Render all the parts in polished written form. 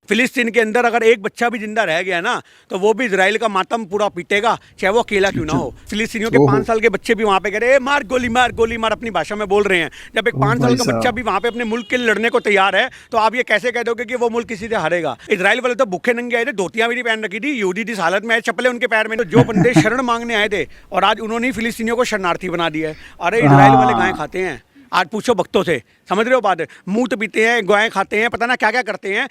फिलिस्तीन के अंदर अगर एक बच्चा भी जिंदा रह गया ना तो वो भी इजराइल का मातम पूरा पीटेगा, चाहे वो अकेला क्यों ना हो। फिलिस्तीनियों के 5 साल के बच्चे भी वहाँ पे कह रहे हैं मार गोली मार अपनी भाषा में बोल रहे हैं। जब एक 5 साल का बच्चा भी वहाँ पे अपने मुल्क के लिए लड़ने को तैयार है तो आप ये कैसे कह दोगे कि वो मुल्क किसी से हारेगा। इजराइल वाले तो भूखे नंगे आए थे, धोतियां भी नहीं पहन रखी थी, यहूदी जिस हालत में आए, चप्पलें उनके पैर में। तो जो बंदे शरण मांगने आए थे और आज उन्होंने फिलिस्तीनियों को शरणार्थी बना दिया है। अरे इजराइल वाले गाय खाते हैं, आज पूछो भक्तों से, समझ रहे हो बात? मूत पीते हैं, गाय खाते हैं, पता ना क्या क्या करते हैं।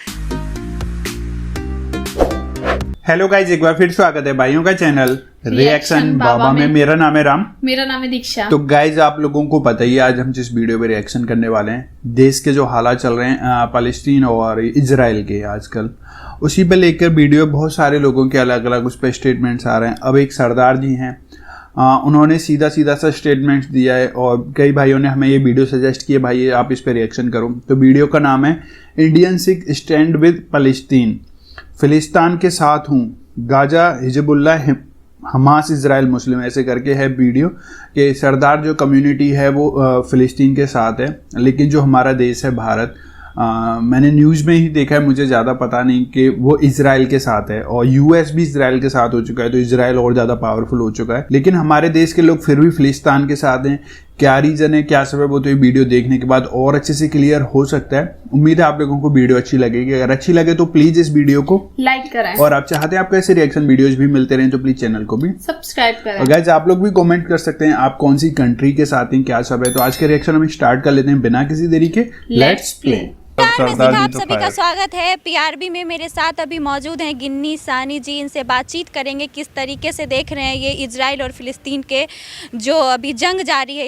हेलो गाइज, एक बार फिर स्वागत है भाइयों का चैनल रिएक्शन बाबा में। मेरा नाम है राम, मेरा नाम है दीक्षा। तो गाइज आप लोगों को पता ही है आज हम जिस वीडियो पे रिएक्शन करने वाले हैं, देश के जो हालात चल रहे हैं फ़लस्तीन और इजराइल के आजकल, उसी पे लेकर वीडियो बहुत सारे लोगों के अलग अलग उस पर स्टेटमेंट्स आ रहे हैं। अब एक सरदार जी हैं, उन्होंने सीधा सा स्टेटमेंट्स दिया है और कई भाइयों ने हमें ये वीडियो सजेस्ट किया, भाई आप इस पर रिएक्शन करो। तो वीडियो का नाम है इंडियन सिख स्टैंड विद फ़लस्तीन, फिलिस्तीन के साथ हूँ, गाजा हिजबुल्लाह हमास इजराइल मुस्लिम, ऐसे करके है वीडियो कि सरदार जो कम्युनिटी है वो फ़लस्तीन के साथ है, लेकिन जो हमारा देश है भारत, मैंने न्यूज़ में ही देखा है, मुझे ज़्यादा पता नहीं कि वो इजराइल के साथ है और यूएस भी इजराइल के साथ हो चुका है, तो इजराइल और ज़्यादा पावरफुल हो चुका है। लेकिन हमारे देश के लोग फिर भी फिलिस्तीन के साथ हैं। क्या रीज़न है, क्या सबब, वो तो ये वीडियो देखने के बाद और अच्छे से क्लियर हो सकता है। उम्मीद है आप लोगों को वीडियो अच्छी लगेगी। अगर अच्छी लगे तो प्लीज़ इस वीडियो को लाइक करें और आप चाहते हैं आपको ऐसे रिएक्शन वीडियोज भी मिलते रहें तो प्लीज़ चैनल को भी सब्सक्राइब करें। और गाइस आप लोग भी कमेंट कर सकते हैं आप कौन सी कंट्री के साथ हैं, क्या सब है। तो आज के रिएक्शन हम स्टार्ट कर लेते हैं बिना किसी देरी के। Let's play. नमस्कार, आप सभी का स्वागत है। पीआरबी में मेरे साथ अभी मौजूद हैं गिन्नी सानी जी, इनसे बातचीत करेंगे किस तरीके से देख रहे हैं ये इजराइल और फिलिस्तीन के जो अभी जंग जारी है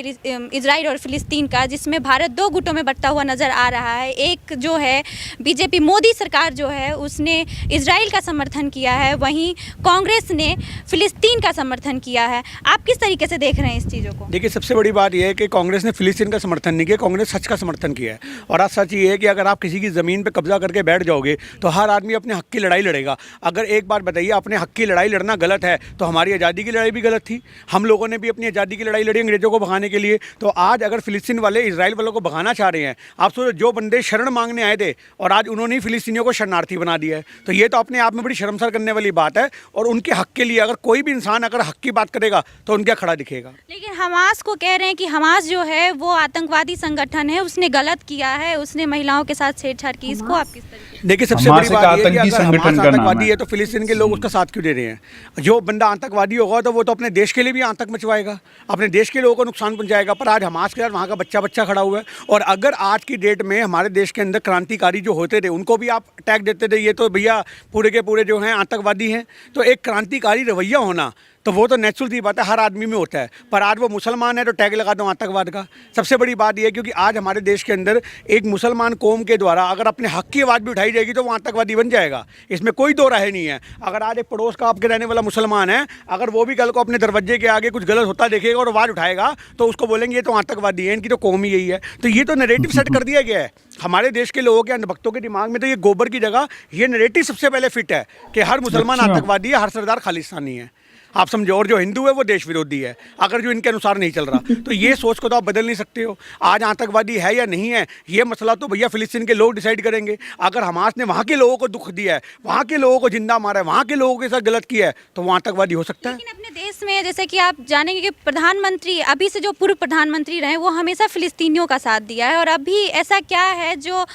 इजराइल और फिलिस्तीन का, जिसमें भारत 2 गुटों में बंटा हुआ नज़र आ रहा है। एक जो है बीजेपी मोदी सरकार जो है उसने इजराइल का समर्थन किया है, वहीं कांग्रेस ने फिलिस्तीन का समर्थन किया है। आप किस तरीके से देख रहे हैं इस चीज़ों को? देखिए, सबसे बड़ी बात यह है कि कांग्रेस ने फिलिस्तीन का समर्थन नहीं किया, कांग्रेस सच का समर्थन किया है। और आज सच ये है कि अगर आप किसी की ज़मीन पे कब्जा करके बैठ जाओगे तो हर आदमी अपने हक की लड़ाई लड़ेगा। अगर एक बार बताइए, अपने हक की लड़ाई लड़ना गलत है तो हमारी आज़ादी की लड़ाई भी गलत थी। हम लोगों ने भी अपनी आज़ादी की लड़ाई लड़ी अंग्रेज़ों को भगाने के लिए। तो आज अगर फिलिस्तीन वाले इजराइल वालों को भगाना चाह रहे हैं, आप सोचो जो बंदे शरण मांगने आए थे और आज उन्होंने फिलिस्तीनियों को शरणार्थी बना दिया है, तो ये तो अपने आप में बड़ी शर्मसार करने वाली बात है। और उनके हक के लिए अगर कोई भी इंसान अगर हक की बात करेगा तो उनका खड़ा दिखेगा। लेकिन हमास को कह रहे हैं कि हमास जो है वो आतंकवादी संगठन है, उसने गलत किया है, उसने महिलाओं के साथ छेड़छाड़ की। इसको आप किस तरीके? देखिए, सबसे बड़ी बात यह है कि अगर हमास आतंकवादी है तो फिलिस्तीन के लोग उसका साथ क्यों दे रहे हैं? जो बंदा आतंकवादी होगा तो वो तो अपने देश के लिए भी आतंक मचवाएगा, अपने देश के लोगों को नुकसान पहुंचाएगा। पर आज हमास के साथ वहाँ का बच्चा खड़ा हुआ है। और अगर आज की डेट में हमारे देश के अंदर क्रांतिकारी जो होते थे उनको भी आप टैग देते थे, ये तो भैया पूरे के पूरे जो हैं आतंकवादी हैं। तो एक क्रांतिकारी रवैया होना तो वो तो नेचुरल सी बात है, हर आदमी में होता है। पर आज वो मुसलमान है तो टैग लगा दो आतंकवाद का। सबसे बड़ी बात यह है क्योंकि आज हमारे देश के अंदर एक मुसलमान कौम के द्वारा अगर अपने हक की आवाज़ भी उठाई जाएगी तो वो आतंकवादी बन जाएगा, इसमें कोई दो राय नहीं है। अगर आज एक पड़ोस का आपके रहने वाला मुसलमान है, अगर वो भी कल को अपने दरवाजे के आगे कुछ गलत होता देखेगा और आवाज़ उठाएगा तो उसको बोलेंगे ये तो आतंकवादी है, इनकी तो कौम ही यही है। तो ये तो नैरेटिव सेट कर दिया गया है हमारे देश के लोगों के अंधभक्तों के दिमाग में। तो ये गोबर की जगह ये नैरेटिव सबसे पहले फिट है कि हर मुसलमान आतंकवादी है, हर सरदार खालिस्तानी है, आप समझो। और जो हिंदू है वो देश विरोधी है, अगर जो इनके अनुसार नहीं चल रहा। तो ये सोच को तो आप बदल नहीं सकते हो। आज आतंकवादी है या नहीं है ये मसला तो भैया फिलिस्तीन के लोग डिसाइड करेंगे। अगर हमास ने वहाँ के लोगों को दुख दिया है, वहाँ के लोगों को जिंदा मारा है, वहाँ के लोगों के साथ गलत किया है, तो वो आतंकवादी हो सकता है। लेकिन अपने देश में जैसे कि आप जानेंगे कि प्रधानमंत्री अभी से जो पूर्व प्रधानमंत्री रहे वो हमेशा फिलिस्तीनियों का साथ दिया है। और अभी ऐसा क्या है जो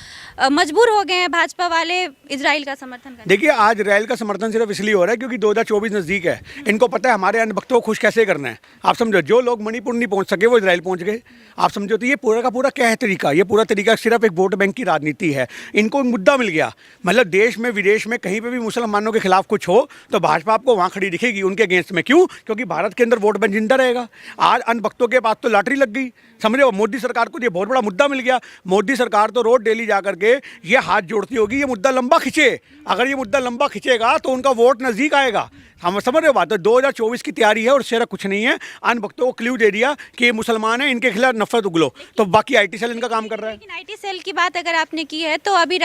मजबूर हो गए हैं भाजपा वाले इजराइल का समर्थन करने? देखिए, आज इजराइल का समर्थन सिर्फ इसलिए हो रहा है क्योंकि 2024 नज़दीक है। इनको पता है हमारे अंधभक्तों को खुश कैसे करना है। आप समझो, जो लोग मणिपुर नहीं पहुंच सके वो इजराइल पहुंच गए, आप समझो। तो ये पूरा का पूरा क्या है तरीका? ये पूरा तरीका सिर्फ एक वोट बैंक की राजनीति है। इनको मुद्दा मिल गया, मतलब देश में विदेश में कहीं पर भी मुसलमानों के खिलाफ कुछ हो तो भाजपा आपको वहाँ खड़ी दिखेगी उनके अगेंस्ट में। क्यों? क्योंकि भारत के अंदर वोट बैंक जिंदा रहेगा। आज अंधभक्तों के पास तो लॉटरी लग गई, समझ रहे हो। मोदी सरकार को ये बहुत बड़ा मुद्दा मिल गया। मोदी सरकार तो रोज डेली जा करके ये हाथ जोड़ती होगी ये मुद्दा लंबा खींचे। अगर ये मुद्दा लंबा खींचेगा तो उनका वोट नजदीक आएगा। हम समझ रहे हो बात? तो 2024 की तैयारी है और शेरा कुछ नहीं है। अन भक्तों को क्ल्यू दे दिया कि ये मुसलमान है, इनके खिलाफ नफरत उगलो। तो बाकी आईटी सेल इनका काम कर रहा है। लेकिन आईटी सेल की बात अगर आपने की है तो अभी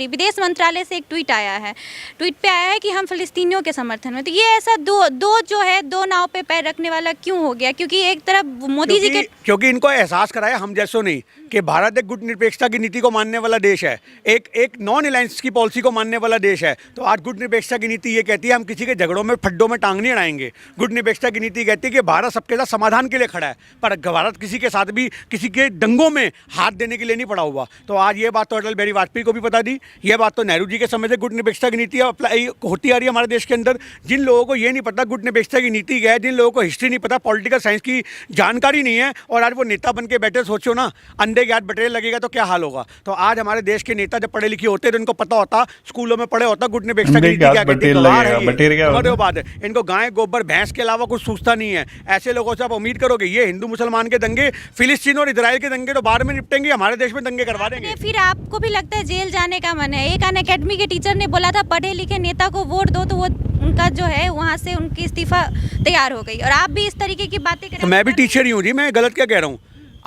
विदेश मंत्रालय से एक ट्वीट आया है। ट्वीट पे आया है कि हम फिलिस्तीनियों के समर्थन में। तो ये ऐसा दो जो है दो नाव पे पैर रखने वाला क्यों हो गया? क्योंकि एक तरफ मोदी जी के क्योंकि इनको एहसास कराया हम जैसों नहीं कि भारत एक गुट निरपेक्षता की नीति को मानने वाला देश है, एक नॉन अलायंस की पॉलिसी को मानने वाला देश है। तो आज गुट निरपेक्षता की नीति ये कहती है हम किसी के झगड़ों में फड्डों में टांग नहीं अड़ाएंगे। गुट निरपेक्षता की नीति कहती है कि भारत सबके साथ समाधान के लिए खड़ा है, पर भारत किसी के साथ भी किसी के दंगों में हाथ देने के लिए नहीं पड़ा हुआ। तो आज ये बात तो अटल बिहारी वाजपेयी को भी पता दी, ये बात तो नेहरू जी के समय से गुट निरपेक्षता की नीति अप्लाई होती आ रही है हमारे देश के अंदर। जिन लोगों को ये नहीं पता गुट निरपेक्षता की नीति क्या है, जिन लोगों को हिस्ट्री नहीं पता, पॉलिटिकल साइंस की जानकारी नहीं है, और आज वो नेता बन के बैठे, सोचो ना अंधे के हाथ बटेर लगेगा तो क्या हाल होगा। तो आज हमारे देश के नेता जब पढ़े लिखे होते तो इनको पता होता, स्कूलों में पढ़े होता गुट निरपेक्षता की नीति क्या कहती है। इनको गाय गोबर भैंस के अलावा कुछ सूझता नहीं है। ऐसे लोगों से आप उम्मीद करोगे ये हिंदू मुसलमान के दंगे, फिलिस्तीन और इजराइल के दंगे तो बाहर में निपटेंगे, हमारे देश में दंगे करवा देंगे। फिर आपको भी लगता है जेल जाने का मन है? एक अन अकेडमी के टीचर ने बोला था पढ़े लिखे नेता को वोट दो, तो वो उनका जो है वहाँ से उनकी इस्तीफा तैयार हो गई, और आप भी इस तरीके की बातें करें। तो मैं भी टीचर ही हूँ जी, मैं गलत क्या कह रहा हूँ?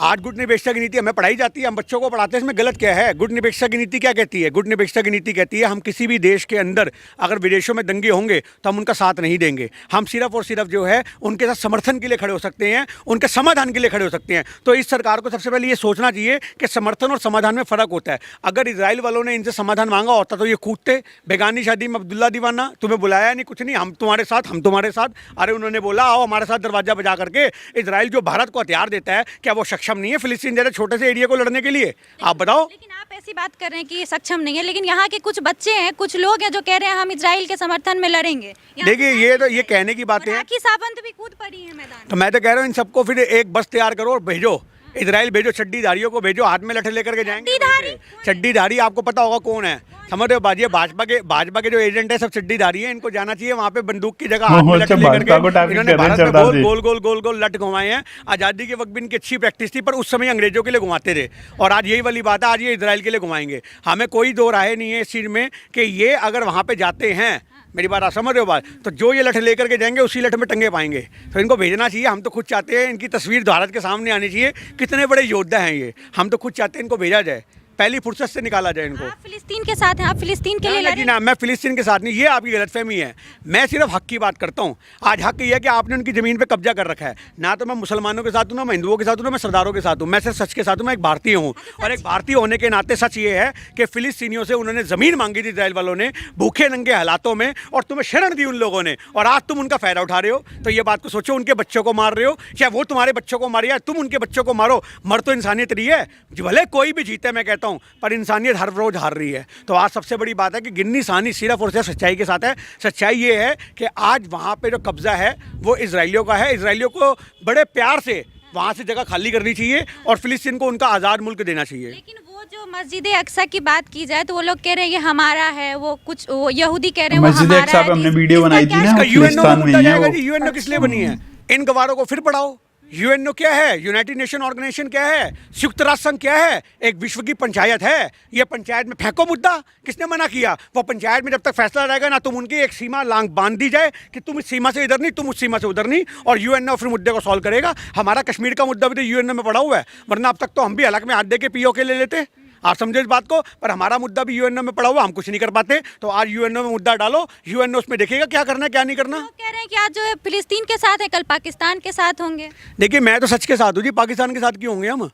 आज गुट निरपेक्षता की नीति हमें पढ़ाई जाती है, हम बच्चों को पढ़ाते हैं, इसमें गलत क्या है? गुट निरपेक्षता की नीति क्या कहती है? गुट निरपेक्षता की नीति कहती है हम किसी भी देश के अंदर अगर विदेशों में दंगे होंगे तो हम उनका साथ नहीं देंगे। हम सिर्फ और सिर्फ जो है उनके साथ समर्थन के लिए खड़े हो सकते हैं, उनके समाधान के लिए खड़े हो सकते हैं। तो इस सरकार को सबसे पहले ये सोचना चाहिए कि समर्थन और समाधान में फ़र्क होता है। अगर इजराइल वालों ने इनसे समाधान मांगा होता तो ये कूदते, बेगानी शादी में अब्दुल्ला दीवाना, तुम्हें बुलाया नहीं, कुछ नहीं, हम तुम्हारे साथ, हम तुम्हारे साथ। अरे उन्होंने बोला आओ हमारे साथ दरवाजा बजा करके। इजराइल जो भारत को हथियार देता है, क्या वो सक्षम नहीं है फिलिस्तीन जैसे छोटे से एरिया को लड़ने के लिए? आप बताओ। लेकिन आप ऐसी बात कर रहे हैं कि ये सक्षम नहीं है, लेकिन यहाँ के कुछ बच्चे हैं, कुछ लोग हैं जो कह रहे हैं हम इजराइल के समर्थन में लड़ेंगे। देखिए ये तो ये कहने की बातें हैं। सावंत भी कूद पड़ी है मैदान। तो मैं तो कह रहा हूँ इन सबको फिर एक बस तैयार करो और भेजो, इजराइल भेजो, चड्डीधारियों को भेजो, हाथ में लठे लेकर के जाएंगे। चड्डीधारी आपको पता होगा कौन है? समझ रहे हो बाजी? भाजपा के जो एजेंट है सब चड्डीधारी हैं। इनको जाना चाहिए वहाँ पे बंदूक की जगह हाथ में लठ लेकर के। इन्होंने भारत में गोल लट घुमाए हैं। आज़ादी के वक्त भी इनकी अच्छी प्रैक्टिस थी, पर उस समय अंग्रेजों के लिए घुमाते थे, और आज यही वाली बात है, आज ये इजराइल के लिए घुमाएंगे। हमें कोई दो राय नहीं है इस चीज़ में कि ये अगर वहाँ पे जाते हैं, मेरी बात आप समझ रहे हो बात, तो जो ये लठ लेकर के जाएंगे उसी लठ में टंगे पाएंगे। तो इनको भेजना चाहिए। हम तो खुद चाहते हैं इनकी तस्वीर भारत के सामने आनी चाहिए, कितने बड़े योद्धा हैं ये। हम तो खुद चाहते हैं इनको भेजा जाए, पहली फुर्सत से निकाला जाए इनको। आप फिलिस्तीन के साथ हैं, आप फिलिस्तीन के लिए लड़ें। ना, मैं फिलिस्तीन के साथ नहीं, ये आपकी गलतफहमी है। मैं सिर्फ हक की बात करता हूँ। आज हक ये है कि आपने उनकी ज़मीन पे कब्जा कर रखा है। ना तो मैं मुसलमानों के साथ हूँ, ना मैं हिंदुओं के साथ हूँ, ना मैं सरदारों के साथ हूँ। मैं सिर्फ सच के साथ हूँ। मैं एक भारतीय हूँ, और एक भारतीय होने के नाते सच ये है कि फिलिस्तीनियों से उन्होंने ज़मीन मांगी थी इजराइल वालों ने, भूखे नंगे हालातों में, और तुम्हें शरण दी उन लोगों ने, और आज तुम उनका फ़ायदा उठा रहे हो। तो ये बात को सोचो, उनके बच्चों को मार रहे हो, चाहे वो तुम्हारे बच्चों को मारे या तुम उनके बच्चों को मारो। मर तो इंसानियत रही है, भले कोई भी जीते, मैं कहता हूँ, पर इंसानियत हर रोज हार रही है। तो आज सबसे बड़ी बात है कि गिन्नी सानी सिर्फ और सिर्फ सच्चाई के साथ है। सच्चाई ये है कि आज वहाँ पे जो कब्जा है वो इजराइलियों का है। इजराइलियों को बड़े प्यार से वहाँ से जगह खाली करनी चाहिए और फिलिस्तीन को उनका आज़ाद मुल्क देना चाहिए। लेकिन वो जो मस्जिद अक्सा की बात की जाए तो वो लोग कह रहे हैं ये हमारा है, वो कुछ वो यहूदी कह रहे हैं वो मस्जिद हमारा अक्सा पे है। हमने वीडियो बनाई थी ना, यूएनओ में जाएगा जी। यूएनओ किस लिए बनी है? इन गवारों को फिर पढ़ाओ। यूएनओ क्या है? यूनाइटेड नेशन ऑर्गेनाइजेशन क्या है? संयुक्त राष्ट्र संघ क्या है? एक विश्व की पंचायत है। ये पंचायत में फेंको मुद्दा, किसने मना किया? वो पंचायत में जब तक फैसला रहेगा ना, तुम उनकी एक सीमा लांग बांध दी जाए कि तुम इस सीमा से इधर नहीं, तुम उस सीमा से उधर नहीं, और यूएनओ फिर मुद्दे को सॉल्व करेगा। हमारा कश्मीर का मुद्दा भी तो यूएनओ में पड़ा हुआ है, वरना अब तक तो हम भी हलक में हाथ दे के पीओके ले लेते। आप समझो इस बात को। पर हमारा मुद्दा भी यूएनओ में पड़ा हुआ, हम कुछ नहीं कर पाते। तो आज यूएनओ में मुद्दा डालो, यूएनओ उसमें देखेगा क्या करना है क्या नहीं करना। कह रहे हैं कि आज जो है फिलिस्तीन के साथ है, कल पाकिस्तान के साथ होंगे। देखिए मैं तो सच के साथ हूँ जी। पाकिस्तान के साथ क्यों होंगे हम?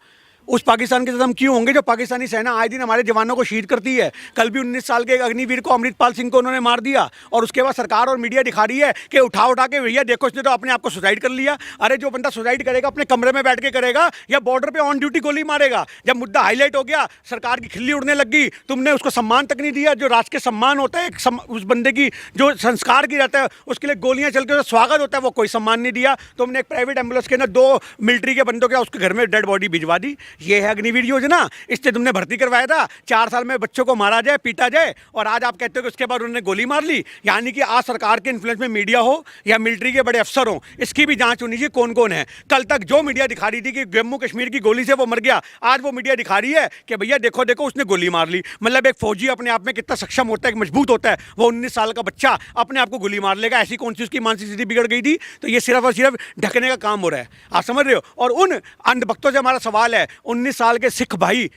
उस पाकिस्तान के साथ हम क्यों होंगे जो पाकिस्तानी सेना आए दिन हमारे जवानों को शहीद करती है? कल भी 19 साल के एक अग्निवीर को, अमृतपाल सिंह को उन्होंने मार दिया, और उसके बाद सरकार और मीडिया दिखा रही है कि उठा के भैया देखो इसने तो अपने आप को सुसाइड कर लिया। अरे जो बंदा सुसाइड करेगा अपने कमरे में बैठ के करेगा या बॉर्डर पे ऑन ड्यूटी गोली मारेगा? जब मुद्दा हाईलाइट हो गया, सरकार की खिल्ली उड़ने लग गई, तुमने उसको सम्मान तक नहीं दिया। जो राष्ट्र के सम्मान होता है, उस बंदे की जो संस्कार की जाता है, उसके लिए गोलियां चल के स्वागत होता है, वो कोई सम्मान नहीं दिया। तुमने एक प्राइवेट एम्बुलेंस के अंदर 2 मिलिट्री के बंदों के उसके घर में डेड बॉडी भिजवा दी। ये है अग्निवीर योजना। इससे तुमने भर्ती करवाया था 4 साल में बच्चों को मारा जाए, पीटा जाए, और आज आप कहते हो कि उसके बाद उन्होंने गोली मार ली। यानी कि आज सरकार के इन्फ्लुएंस में मीडिया हो या मिलिट्री के बड़े अफसर हो, इसकी भी जांच होनी चाहिए कौन कौन है। कल तक जो मीडिया दिखा रही थी कि जम्मू कश्मीर की गोली से वो मर गया, आज वो मीडिया दिखा रही है कि भैया देखो देखो उसने गोली मार ली। मतलब एक फौजी अपने आप में कितना सक्षम होता है, मजबूत होता है। वो 19 साल का बच्चा अपने आप को गोली मार लेगा, ऐसी कौन सी उसकी मानसिक स्थिति बिगड़ गई थी? तो ये सिर्फ और सिर्फ ढकने का काम हो रहा है। आप समझ रहे हो? और उन अंधभक्तों से हमारा सवाल है, 19 साल के सिख भाई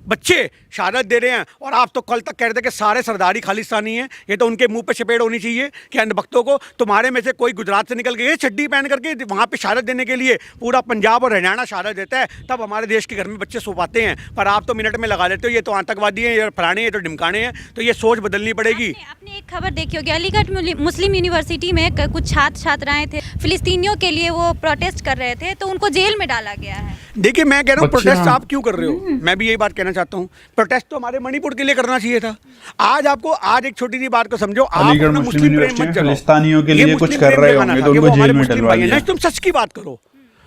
बच्चे शहादत दे रहे हैं, और आप तो कल तक कह रहे थे कि सारे सरदारी खालिस्तानी हैं। ये तो उनके मुंह पे चपेट होनी चाहिए कि अंधभक्तों को, तुम्हारे में से कोई गुजरात से निकल के चड्डी पहन करके वहाँ पे शहादत देने के लिए पूरा पंजाब और हरियाणा शहादत देता है, तब हमारे देश के घर में बच्चे सो पाते हैं। पर आप तो मिनट में लगा लेते हो ये तो आतंकवादी हैं, ये फलाने, ये तो ढिमकाने हैं। तो ये सोच बदलनी पड़ेगी। आपने एक खबर देखी होगी, अलीगढ़ मुस्लिम यूनिवर्सिटी में कुछ छात्र छात्राएं थे, फिलिस्तीनियों के लिए वो प्रोटेस्ट कर रहे थे, तो उनको जेल में डाला गया है। देखिए मैं कह रहा हूँ प्रोटेस्ट आप क्यों कर रहे हो, मैं भी यही बात कहना चाहता हूँ। प्रोटेस्ट तो हमारे मणिपुर के लिए करना चाहिए था। आज आपको आज एक छोटी सी बात को समझो, आप अपना मुस्लिम प्रेम मत जगाओ। फिलिस्तीनियों के लिए कुछ कर रहे होंगे तो उनको जेल में डलवा दिया। तुम सच की बात करो,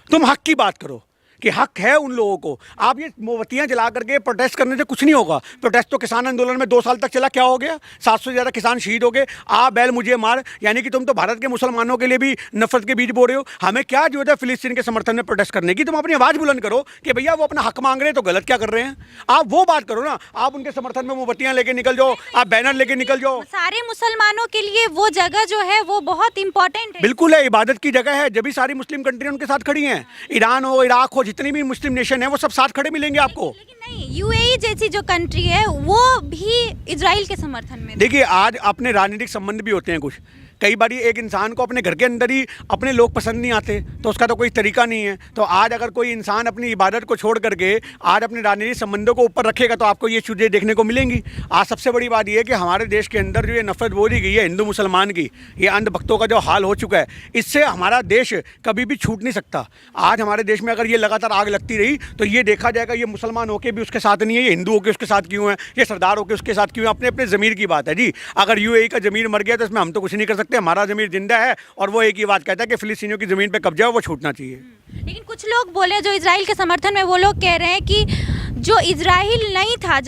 तुम हक की बात करो कि हक है उन लोगों को। आप ये मोमबत्तियां जला करके प्रोटेस्ट करने से कुछ नहीं होगा। प्रोटेस्ट तो किसान आंदोलन में 2 साल तक चला, क्या हो गया? 700 से ज़्यादा किसान शहीद हो गए। आ बैल मुझे मार, यानी कि तुम तो भारत के मुसलमानों के लिए भी नफरत के बीज बो रहे हो। हमें क्या जरूरत है फिलिस्तीन के समर्थन में प्रोटेस्ट करने की? तुम अपनी आवाज़ बुलंद करो कि भैया वो अपना हक मांग रहे हैं तो गलत क्या कर रहे हैं। आप वो बात करो ना, आप उनके समर्थन में मोमबत्तियां लेके निकल जाओ, आप बैनर लेके निकल जाओ। सारे मुसलमानों के लिए वो जगह जो है वो बहुत इंपॉर्टेंट है। बिल्कुल है, इबादत की जगह है। जब भी सारी मुस्लिम कंट्री उनके साथ खड़ी हैं, ईरान हो, इराक हो, जितनी भी मुस्लिम नेशन है वो सब साथ खड़े मिलेंगे आपको। लेकिन नहीं, यूएई जैसी जो कंट्री है वो भी इजराइल के समर्थन में। देखिए आज अपने राजनीतिक संबंध भी होते हैं कुछ। कई बार एक इंसान को अपने घर के अंदर ही अपने लोग पसंद नहीं आते तो उसका तो कोई तरीका नहीं है। तो आज अगर कोई इंसान अपनी इबादत को छोड़ करके आज अपने राजनीतिक संबंधों को ऊपर रखेगा तो आपको ये चीज़ें देखने को मिलेंगी। आज सबसे बड़ी बात यह है कि हमारे देश के अंदर जो ये नफरत बोली गई है हिंदू मुसलमान की, ये अंधभक्तों का जो हाल हो चुका है, इससे हमारा देश कभी भी छूट नहीं सकता। आज हमारे देश में अगर ये लगातार आग लगती रही तो ये देखा जाएगा ये मुसलमान होकर भी उसके साथ नहीं है, ये हिंदू होकर उसके साथ क्यों है, ये सरदार होकर उसके साथ क्यों है। अपने अपने ज़मीर की बात है जी। अगर यूएई का ज़मीर मर गया तो इसमें हम तो कुछ नहीं कर सकते, हमारा ज़मीर जिंदा है और वो एक ही बात कहता है कि फिलिस्तीनियों की जमीन पे कब्जा है, वो छूटना चाहिए। लेकिन कुछ लोग बोले जो इजराइल के समर्थन में, वो लोग कह रहे हैं कि जो इजराइल नहीं था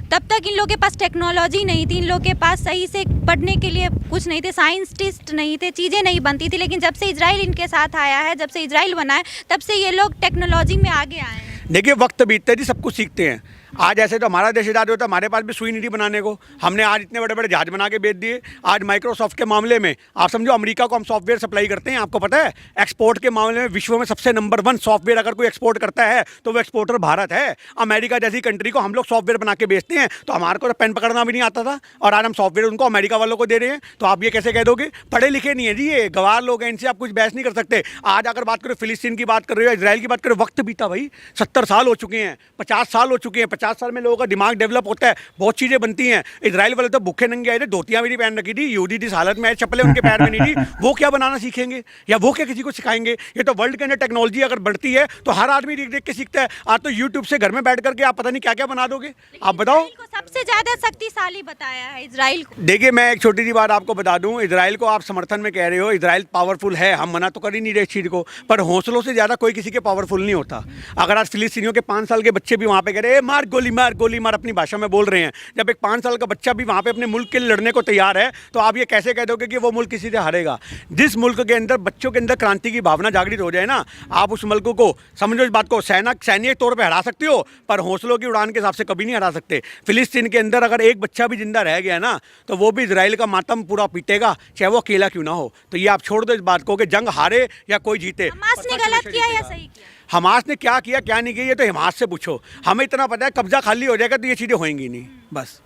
तब तक इन लोगों के पास टेक्नोलॉजी नहीं थी, इन लोगों के पास सही से पढ़ने के लिए कुछ नहीं थे, साइंटिस्ट नहीं थे, चीज़ें नहीं बनती थी। लेकिन जब से इजराइल इनके साथ आया है, जब से इजराइल बना है, तब से ये लोग टेक्नोलॉजी में आगे आए हैं। देखिए वक्त बीतते जी सब कुछ सीखते हैं। आज ऐसे तो हमारा देश आज़ाद होता है, हमारे पास भी सुई नहीं थी बनाने को। हमने आज इतने बड़े बड़े जहाज बना के बेच दिए। आज माइक्रोसॉफ्ट के मामले में आप समझो अमेरिका को हम सॉफ्टवेयर सप्लाई करते हैं। आपको पता है एक्सपोर्ट के मामले में विश्व में सबसे नंबर 1 सॉफ्टवेयर अगर कोई एक्सपोर्ट करता है तो वो एक्सपोर्टर भारत है। अमेरिका जैसी कंट्री को हम लोग सॉफ्टवेयर बना के बेचते हैं। तो हमारे को तो पेन पकड़ना भी नहीं आता था और आज हम सॉफ्टवेयर उनको अमेरिका वालों को दे रहे हैं। तो आप ये कैसे कह दोगे? पढ़े लिखे नहीं है जी, ये गवार लोग हैं, इनसे आप कुछ बहस नहीं कर सकते। आज अगर बात करो फिलिस्तीन की बात कर रहे हो, इजराइल की बात करो, वक्त बीता भाई, 70 साल हो चुके हैं, 50 साल हो चुके हैं। 50 साल में लोगों का दिमाग डेवलप होता है, बहुत चीजें बनती हैं। इजराइल वाले तो भूखे नंगे आए थे, धोतियां भी नहीं पहन रखी थी, यहूदी जिस हालत में आए, चप्पलें उनके पैर में नहीं थी, वो क्या बनाना सीखेंगे या वो क्या किसी को सिखाएंगे? ये तो वर्ल्ड के अंदर टेक्नोलॉजी अगर बढ़ती है तो हर आदमी देख देख के सीखता है। आज तो यूट्यूब से घर में बैठ करके आप पता नहीं क्या क्या बना दोगे। आप बताओ। सबसे ज्यादा शक्तिशाली बताया है इजराइल को। देखिए मैं एक छोटी सी बात आपको बता दूं, इजराइल को आप समर्थन में कह रहे हो, इजराइल पावरफुल है, हम मना तो कर ही नहीं रहे इस चीज़ को, पर हौसलों से ज़्यादा कोई किसी के पावरफुल नहीं होता। अगर आज फिलिस्तीनियों के 5 साल के बच्चे भी वहाँ पे कह रहे हैं मार गोली मार गोली मार, अपनी भाषा में बोल रहे हैं, जब एक 5 साल का बच्चा भी वहाँ पे अपने मुल्क के लिए लड़ने को तैयार है, तो आप ये कैसे कह दोगे कि वो मुल्क किसी से हारेगा? जिस मुल्क के अंदर बच्चों के अंदर क्रांति की भावना जागृत हो जाए ना, आप उस मुल्क को समझो, इस बात को सैन्य तौर पर हरा सकते हो, पर हौसलों की उड़ान के हिसाब से कभी नहीं हरा सकते। फिलिस्तीन के अंदर अगर एक बच्चा भी जिंदा रह गया ना तो वो भी इजराइल का मातम पूरा पीटेगा, चाहे वो अकेला क्यों ना हो। तो ये आप छोड़ दो इस बात को कि जंग हारे या कोई जीते। हमास ने गलत किया या सही किया? हमास ने क्या किया क्या नहीं किया ये तो हमास से पूछो। हमें इतना पता है कब्जा खाली हो जाएगा तो ये चीज़ें होंगी नहीं, बस।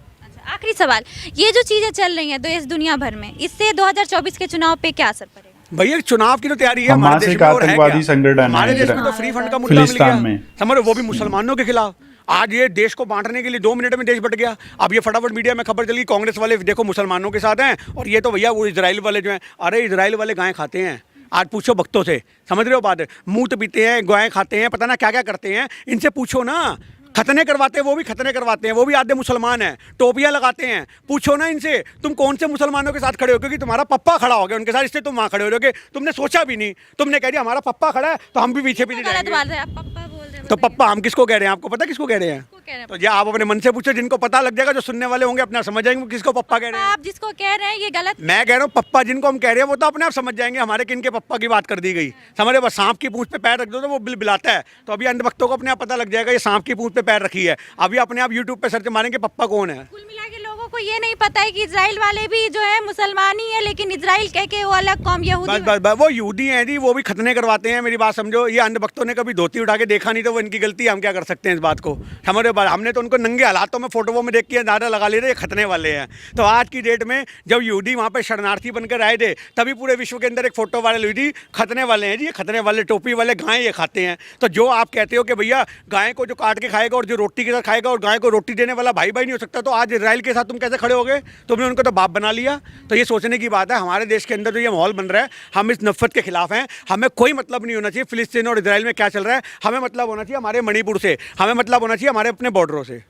आखिरी सवाल, ये जो चीजें चल रही हैं देश दुनिया भर में, इससे 2024 के चुनाव पे क्या असर पड़ेगा? भैया चुनाव की तो तैयारी है हमारे देश में, और है क्या? हमारे देश में तो फ्री फंड का मुद्दा मिल गया, समझो, वो भी मुसलमानों के खिलाफ। आज ये देश को बांटने के लिए 2 मिनट में देश बट गया। अब ये फटाफट मीडिया में खबर चली कांग्रेस वाले देखो मुसलमानों के साथ हैं और ये तो भैया वो इजराइल वाले जो हैं, अरे इजराइल वाले गाय खाते हैं। आज पूछो भक्तों से, समझ रहे हो बात? मूत पीते हैं, गाय खाते हैं, पता ना क्या क्या करते हैं, इनसे पूछो ना। खतने करवाते हैं, वो भी खतने करवाते हैं, वो भी आधे मुसलमान हैं, टोपियां लगाते हैं। पूछो ना इनसे तुम कौन से मुसलमानों के साथ खड़े हो, क्योंकि तुम्हारा पप्पा खड़ा हो गया उनके साथ, इसलिए तुम वहाँ खड़े हो रहे हो। तुमने सोचा भी नहीं, तुमने कह दिया हमारा पप्पा खड़ा है तो हम भी पीछे पीछे जाएंगे। तो पप्पा हम किसको कह रहे हैं? आपको पता किसको कह रहे हैं? तो या आप अपने मन से पूछो, जिनको पता लग जाएगा, जो सुनने वाले होंगे अपना समझ जाएंगे किसको पप्पा कह रहे हैं। आप जिसको कह रहे हैं ये गलत। मैं कह रहा हूँ पप्पा जिनको हम कह रहे हैं वो तो अपने आप समझ जाएंगे हमारे किन के पप्पा की बात कर दी गई। समझ रहे? बस सांप की पूंछ पे पैर रख दो तो वो बिलबिलाता है, तो अभी अंधभक्तों को अपने आप पता लग जाएगा ये सांप की पूंछ पे पैर रखी है। अभी अपने आप यूट्यूब पे सर्च मारेंगे पप्पा कौन है। कुल मिला के लोगों को ये नहीं पता है कि इजराइल वाले भी जो है मुसलमान ही है, लेकिन इजराइल कह के वो अलग कौम यहूदी बस वो यहूदी हैं जी, वो भी खतने करवाते हैं। मेरी बात समझो, ये अंध भक्तों ने कभी धोती उठा के देखा नहीं तो वो इनकी गलती है, हम क्या कर सकते हैं इस बात को। हमने तो उनको नंगे हालातों में फोटोओं में देख के अंदाजा लगा ले रहे ये खतने वाले हैं। तो आज की डेट में जब यहूदी वहाँ पे शरणार्थी बनकर आए थे तभी पूरे विश्व के अंदर एक फोटो वायरल हुई थी, खतने वाले हैं जी, ये खतने वाले टोपी वाले गाय ये खाते हैं। तो जो आप कहते हो कि भैया गाय को जो काट के खाएगा और जो रोटी के साथ खाएगा और गाय को रोटी देने वाला भाई भाई नहीं हो सकता, तो आज इजराइल के साथ तुम कैसे खड़े हो गए? तुमने उनको तो बाप बना लिया। तो ये सोचने की बात है। हमारे देश के अंदर जो ये माहौल बन रहा है, हम इस नफरत के खिलाफ हैं। हमें कोई मतलब नहीं होना चाहिए फिलिस्तीन और इजराइल में क्या चल रहा है, हमें मतलब होना चाहिए हमारे मणिपुर से, हमें मतलब होना चाहिए हमारे अपने बॉर्डरों से।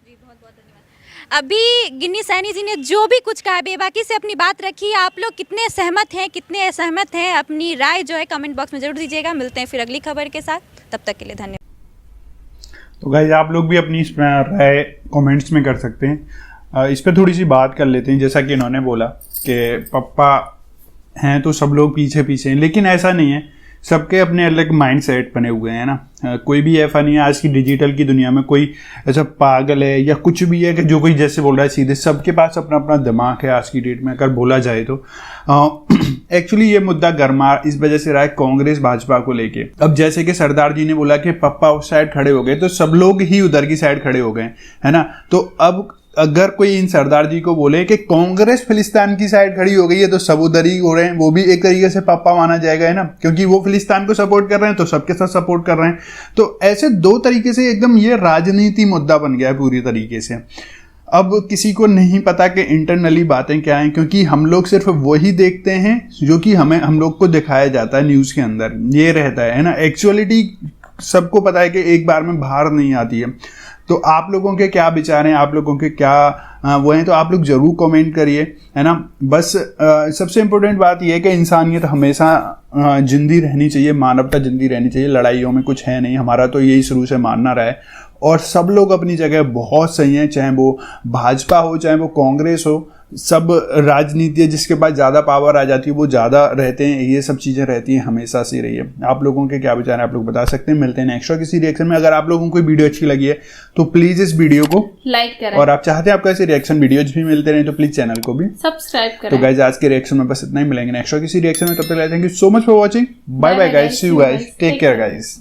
अभी गिन्नी सैनी जी ने जो भी कुछ कहा बेबाकी से अपनी बात रखी, आप लोग कितने सहमत हैं, कितने असहमत हैं, अपनी राय जो है कमेंट बॉक्स में जरूर दीजिएगा। मिलते हैं फिर अगली खबर के साथ, तब तक के लिए धन्यवाद। तो गाइस आप लोग भी अपनी इसमें राय कमेंट्स में कर सकते हैं। इस पर थोड़ी सी बात कर लेते हैं। जैसा कि इन्होंने बोला कि पप्पा हैं तो सब लोग पीछे पीछे हैं, लेकिन ऐसा नहीं है। सबके अपने अलग माइंड सेट बने हुए हैं ना। कोई भी ऐसा नहीं है आज की डिजिटल की दुनिया में कोई ऐसा पागल है या कुछ भी है कि जो कोई जैसे बोल रहा है सीधे। सबके पास अपना अपना दिमाग है आज की डेट में, अगर बोला जाए तो। एक्चुअली ये मुद्दा गर्मा इस वजह से रहा है कांग्रेस भाजपा को लेके। अब जैसे कि सरदार जी ने बोला कि पप्पा उस साइड खड़े हो गए तो सब लोग ही उधर की साइड खड़े हो गए, है ना। तो अब अगर कोई इन सरदार जी को बोले कि कांग्रेस फिलिस्तीन की साइड खड़ी हो गई है तो सब उधर ही हो रहे हैं, वो भी एक तरीके से पापा माना जाएगा, है ना, क्योंकि वो फिलिस्तीन को सपोर्ट कर रहे हैं तो सबके साथ सपोर्ट कर रहे हैं। तो ऐसे दो तरीके से एकदम ये राजनीति मुद्दा बन गया है पूरी तरीके से। अब किसी को नहीं पता कि इंटरनली बातें क्या हैं, क्योंकि हम लोग सिर्फ वही देखते हैं जो कि हम लोग को दिखाया जाता है न्यूज़ के अंदर, ये रहता है ना। एक्चुअलिटी सबको पता है कि एक बार में बाहर नहीं आती है। तो आप लोगों के क्या विचार हैं, आप लोगों के क्या वो हैं, तो आप लोग ज़रूर कमेंट करिए, है ना। बस सबसे इम्पोर्टेंट बात यह है कि इंसानियत हमेशा जिंदी रहनी चाहिए, मानवता जिंदी रहनी चाहिए। लड़ाइयों में कुछ है नहीं, हमारा तो यही शुरू से मानना रहा है। और सब लोग अपनी जगह बहुत सही हैं, चाहे वो भाजपा हो चाहे वो कांग्रेस हो। सब राजनीति जिसके पास ज़्यादा पावर आ जाती है वो ज़्यादा रहते हैं, ये सब चीज़ें रहती हैं, हमेशा से रही है। आप लोगों के क्या विचार हैं आप लोग बता सकते हैं। मिलते हैं नेक्स्ट किसी रिएक्शन में। अगर आप लोगों को कोई वीडियो अच्छी लगी है तो प्लीज़ इस वीडियो को लाइक करें, और आप चाहते हैं आपको ऐसे रिएक्शन वीडियोज भी मिलते रहे तो प्लीज़ चैनल को भी सब्सक्राइब करें। तो गाइज आज के रिएक्शन में बस इतना ही, मिलेंगे नेक्स्ट किसी रिएक्शन में। तब तक thank you so much for watching. Bye bye guys, see you guys, take care guys.